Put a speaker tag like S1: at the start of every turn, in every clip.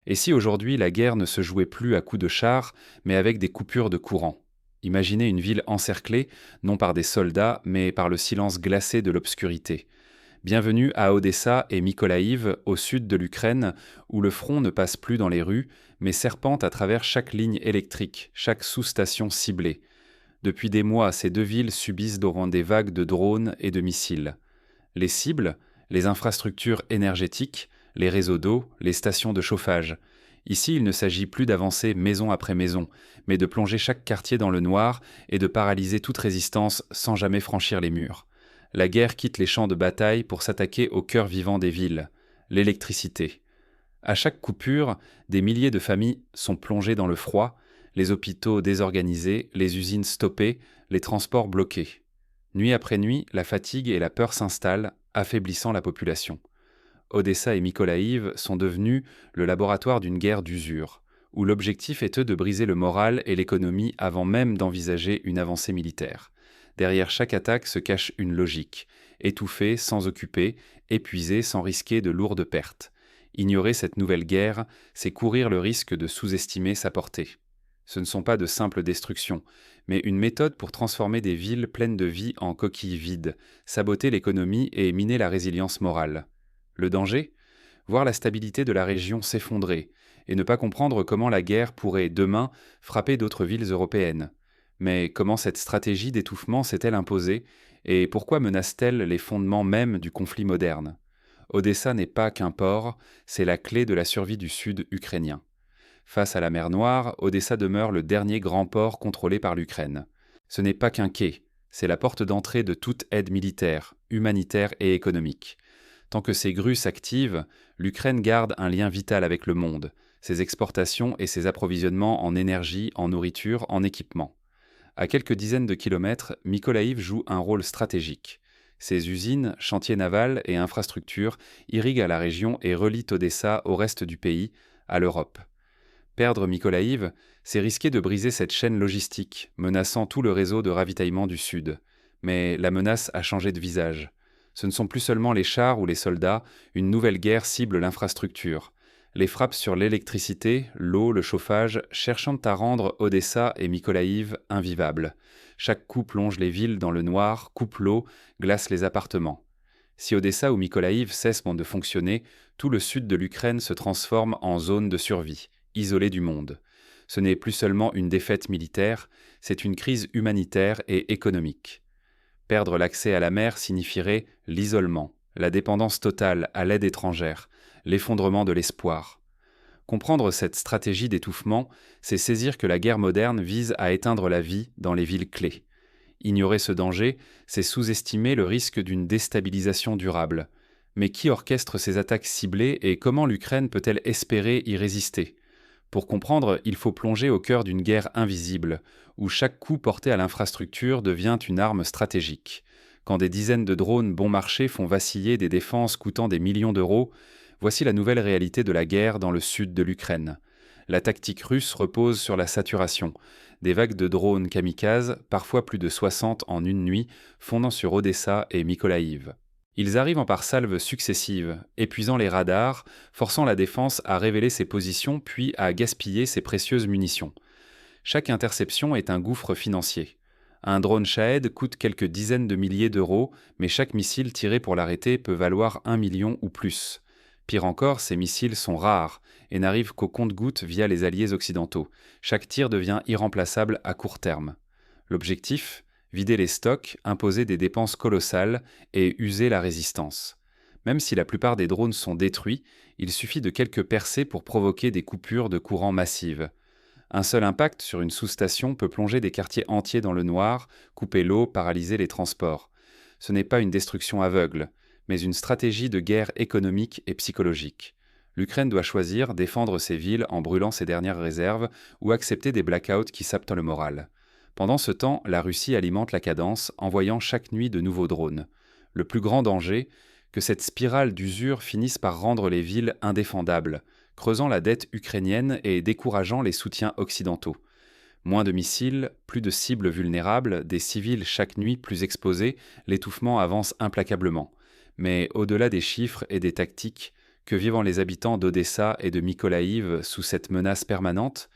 S1: Et si aujourd'hui la guerre ne se jouait plus à coups de chars, mais avec des coupures de courant? Imaginez une ville encerclée, non par des soldats, mais par le silence glacé de l'obscurité. Bienvenue à Odessa et Mykolaïv, au sud de l'Ukraine, où le front ne passe plus dans les rues, mais serpente à travers chaque ligne électrique, chaque sous-station ciblée. Depuis des mois, ces deux villes subissent devant des vagues de drones et de missiles. Les cibles, les infrastructures énergétiques, les réseaux d'eau, les stations de chauffage. Ici, il ne s'agit plus d'avancer maison après maison, mais de plonger chaque quartier dans le noir et de paralyser toute résistance sans jamais franchir les murs. La guerre quitte les champs de bataille pour s'attaquer au cœur vivant des villes, l'électricité. À chaque coupure, des milliers de familles sont plongées dans le froid, les hôpitaux désorganisés, les usines stoppées, les transports bloqués. Nuit après nuit, la fatigue et la peur s'installent, affaiblissant la population. Odessa et Mykolaïv sont devenus le laboratoire d'une guerre d'usure, où l'objectif est de briser le moral et l'économie avant même d'envisager une avancée militaire. Derrière chaque attaque se cache une logique: étouffer sans occuper, épuiser sans risquer de lourdes pertes. Ignorer cette nouvelle guerre, c'est courir le risque de sous-estimer sa portée. Ce ne sont pas de simples destructions, mais une méthode pour transformer des villes pleines de vie en coquilles vides, saboter l'économie et miner la résilience morale. Le danger? Voir la stabilité de la région s'effondrer, et ne pas comprendre comment la guerre pourrait, demain, frapper d'autres villes européennes. Mais comment cette stratégie d'étouffement s'est-elle imposée, et pourquoi menace-t-elle les fondements même du conflit moderne? Odessa n'est pas qu'un port, c'est la clé de la survie du sud ukrainien. Face à la mer Noire, Odessa demeure le dernier grand port contrôlé par l'Ukraine. Ce n'est pas qu'un quai, c'est la porte d'entrée de toute aide militaire, humanitaire et économique. Tant que ces grues s'activent, l'Ukraine garde un lien vital avec le monde, ses exportations et ses approvisionnements en énergie, en nourriture, en équipement. À quelques dizaines de kilomètres, Mykolaïv joue un rôle stratégique. Ses usines, chantiers navals et infrastructures irriguent la région et relient Odessa au reste du pays, à l'Europe. Perdre Mykolaïv, c'est risquer de briser cette chaîne logistique, menaçant tout le réseau de ravitaillement du Sud. Mais la menace a changé de visage. Ce ne sont plus seulement les chars ou les soldats, une nouvelle guerre cible l'infrastructure. Les frappes sur l'électricité, l'eau, le chauffage, cherchant à rendre Odessa et Mykolaïv invivables. Chaque coup plonge les villes dans le noir, coupe l'eau, glace les appartements. Si Odessa ou Mykolaïv cessent de fonctionner, tout le sud de l'Ukraine se transforme en zone de survie, isolée du monde. Ce n'est plus seulement une défaite militaire, c'est une crise humanitaire et économique. Perdre l'accès à la mer signifierait l'isolement, la dépendance totale à l'aide étrangère, l'effondrement de l'espoir. Comprendre cette stratégie d'étouffement, c'est saisir que la guerre moderne vise à éteindre la vie dans les villes clés. Ignorer ce danger, c'est sous-estimer le risque d'une déstabilisation durable. Mais qui orchestre ces attaques ciblées et comment l'Ukraine peut-elle espérer y résister? Pour comprendre, il faut plonger au cœur d'une guerre invisible, où chaque coup porté à l'infrastructure devient une arme stratégique. Quand des dizaines de drones bon marché font vaciller des défenses coûtant des millions d'euros, voici la nouvelle réalité de la guerre dans le sud de l'Ukraine. La tactique russe repose sur la saturation. Des vagues de drones kamikazes, parfois plus de 60 en une nuit, fondant sur Odessa et Mykolaïv. Ils arrivent en par salves successives, épuisant les radars, forçant la défense à révéler ses positions puis à gaspiller ses précieuses munitions. Chaque interception est un gouffre financier. Un drone Shahed coûte quelques dizaines de milliers d'euros, mais chaque missile tiré pour l'arrêter peut valoir 1 million ou plus. Pire encore, ces missiles sont rares et n'arrivent qu'au compte-gouttes via les alliés occidentaux. Chaque tir devient irremplaçable à court terme. L'objectif? Vider les stocks, imposer des dépenses colossales et user la résistance. Même si la plupart des drones sont détruits, il suffit de quelques percées pour provoquer des coupures de courant massives. Un seul impact sur une sous-station peut plonger des quartiers entiers dans le noir, couper l'eau, paralyser les transports. Ce n'est pas une destruction aveugle, mais une stratégie de guerre économique et psychologique. L'Ukraine doit choisir défendre ses villes en brûlant ses dernières réserves ou accepter des blackouts qui sapent le moral. Pendant ce temps, la Russie alimente la cadence, envoyant chaque nuit de nouveaux drones. Le plus grand danger, que cette spirale d'usure finisse par rendre les villes indéfendables, creusant la dette ukrainienne et décourageant les soutiens occidentaux. Moins de missiles, plus de cibles vulnérables, des civils chaque nuit plus exposés, l'étouffement avance implacablement. Mais au-delà des chiffres et des tactiques, Que vivent les habitants d'Odessa et de Mykolaïv sous cette menace permanente?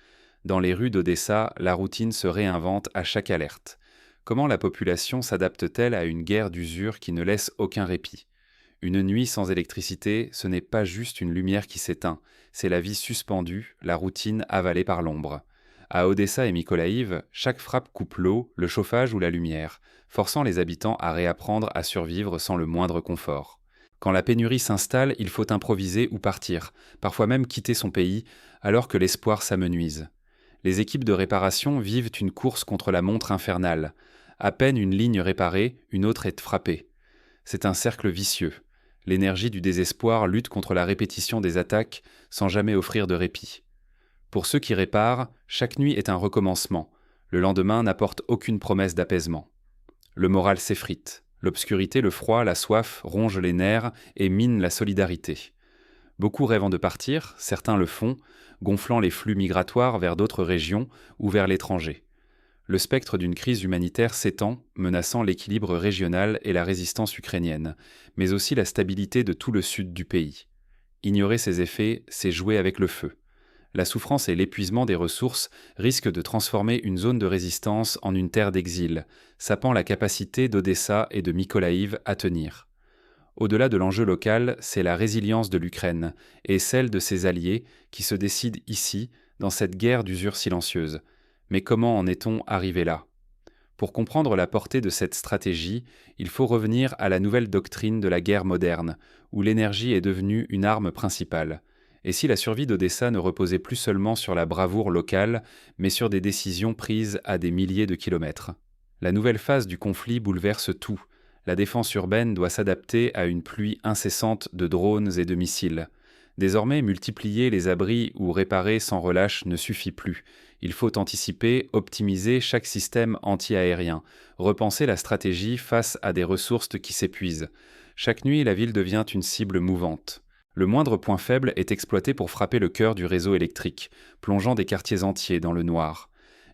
S1: Dans les rues d'Odessa, la routine se réinvente à chaque alerte. Comment la population s'adapte-t-elle à une guerre d'usure qui ne laisse aucun répit? Une nuit sans électricité, ce n'est pas juste une lumière qui s'éteint, c'est la vie suspendue, la routine avalée par l'ombre. À Odessa et Mykolaïv, chaque frappe coupe l'eau, le chauffage ou la lumière, forçant les habitants à réapprendre à survivre sans le moindre confort. Quand la pénurie s'installe, il faut improviser ou partir, parfois même quitter son pays, alors que l'espoir s'amenuise. Les équipes de réparation vivent une course contre la montre infernale. À peine une ligne réparée, une autre est frappée. C'est un cercle vicieux. L'énergie du désespoir lutte contre la répétition des attaques sans jamais offrir de répit. Pour ceux qui réparent, chaque nuit est un recommencement. Le lendemain n'apporte aucune promesse d'apaisement. Le moral s'effrite. L'obscurité, le froid, la soif rongent les nerfs et minent la solidarité. Beaucoup rêvant de partir, certains le font, gonflant les flux migratoires vers d'autres régions ou vers l'étranger. Le spectre d'une crise humanitaire s'étend, menaçant l'équilibre régional et la résistance ukrainienne, mais aussi la stabilité de tout le sud du pays. Ignorer ces effets, c'est jouer avec le feu. La souffrance et l'épuisement des ressources risquent de transformer une zone de résistance en une terre d'exil, sapant la capacité d'Odessa et de Mykolaïv à tenir. Au-delà de l'enjeu local, c'est la résilience de l'Ukraine et celle de ses alliés qui se décident ici, dans cette guerre d'usure silencieuse. Mais comment en est-on arrivé là? Pour comprendre la portée de cette stratégie, il faut revenir à la nouvelle doctrine de la guerre moderne, où l'énergie est devenue une arme principale. Et si la survie d'Odessa ne reposait plus seulement sur la bravoure locale, mais sur des décisions prises à des milliers de kilomètres? La nouvelle phase du conflit bouleverse tout. La défense urbaine doit s'adapter à une pluie incessante de drones et de missiles. Désormais, multiplier les abris ou réparer sans relâche ne suffit plus. Il faut anticiper, optimiser chaque système anti-aérien, repenser la stratégie face à des ressources qui s'épuisent. Chaque nuit, la ville devient une cible mouvante. Le moindre point faible est exploité pour frapper le cœur du réseau électrique, plongeant des quartiers entiers dans le noir.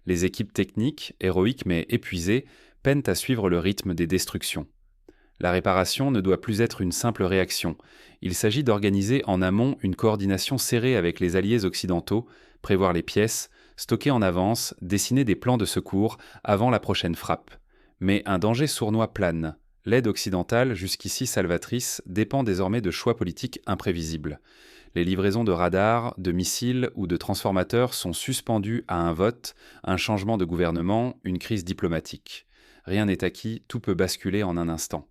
S1: Les équipes techniques, héroïques mais épuisées, peinent à suivre le rythme des destructions. La réparation ne doit plus être une simple réaction. Il s'agit d'organiser en amont une coordination serrée avec les alliés occidentaux, prévoir les pièces, stocker en avance, dessiner des plans de secours avant la prochaine frappe. Mais un danger sournois plane. L'aide occidentale, jusqu'ici salvatrice, dépend désormais de choix politiques imprévisibles. Les livraisons de radars, de missiles ou de transformateurs sont suspendues à un vote, un changement de gouvernement, une crise diplomatique. Rien n'est acquis, tout peut basculer en un instant.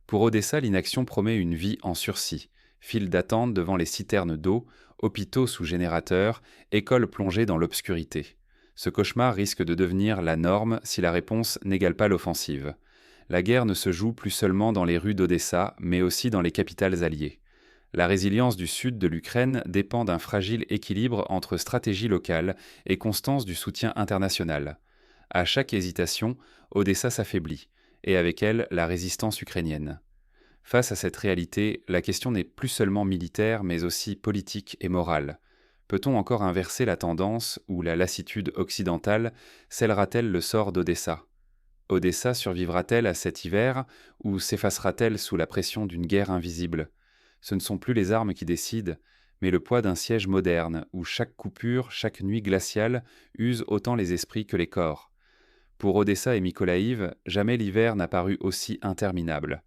S1: Pour Odessa, l'inaction promet une vie en sursis. Files d'attente devant les citernes d'eau, hôpitaux sous générateurs, écoles plongées dans l'obscurité. Ce cauchemar risque de devenir la norme si la réponse n'égale pas l'offensive. La guerre ne se joue plus seulement dans les rues d'Odessa, mais aussi dans les capitales alliées. La résilience du sud de l'Ukraine dépend d'un fragile équilibre entre stratégie locale et constance du soutien international. À chaque hésitation, Odessa s'affaiblit, et avec elle la résistance ukrainienne. Face à cette réalité, la question n'est plus seulement militaire, mais aussi politique et morale. Peut-on encore inverser la tendance où la lassitude occidentale scellera-t-elle le sort d'Odessa? Odessa survivra-t-elle à cet hiver ou s'effacera-t-elle sous la pression d'une guerre invisible? Ce ne sont plus les armes qui décident, mais le poids d'un siège moderne où chaque coupure, chaque nuit glaciale use autant les esprits que les corps. Pour Odessa et Mykolaïv, jamais l'hiver n'a paru aussi interminable.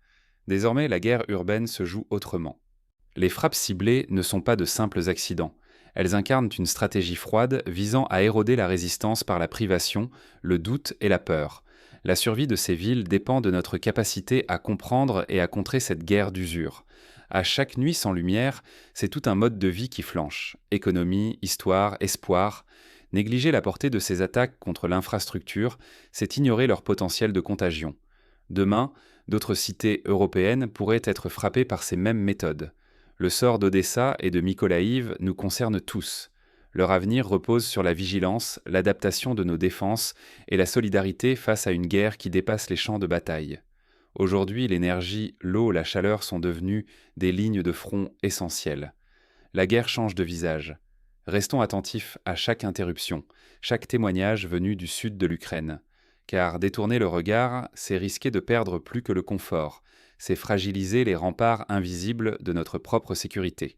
S1: Désormais, la guerre urbaine se joue autrement. Les frappes ciblées ne sont pas de simples accidents. Elles incarnent une stratégie froide visant à éroder la résistance par la privation, le doute et la peur. La survie de ces villes dépend de notre capacité à comprendre et à contrer cette guerre d'usure. À chaque nuit sans lumière, c'est tout un mode de vie qui flanche. Économie, histoire, espoir. Négliger la portée de ces attaques contre l'infrastructure, c'est ignorer leur potentiel de contagion. Demain, d'autres cités européennes pourraient être frappées par ces mêmes méthodes. Le sort d'Odessa et de Mykolaïv nous concerne tous. Leur avenir repose sur la vigilance, l'adaptation de nos défenses et la solidarité face à une guerre qui dépasse les champs de bataille. Aujourd'hui, l'énergie, l'eau, la chaleur sont devenues des lignes de front essentielles. La guerre change de visage. Restons attentifs à chaque interruption, chaque témoignage venu du sud de l'Ukraine. Car détourner le regard, c'est risquer de perdre plus que le confort, c'est fragiliser les remparts invisibles de notre propre sécurité.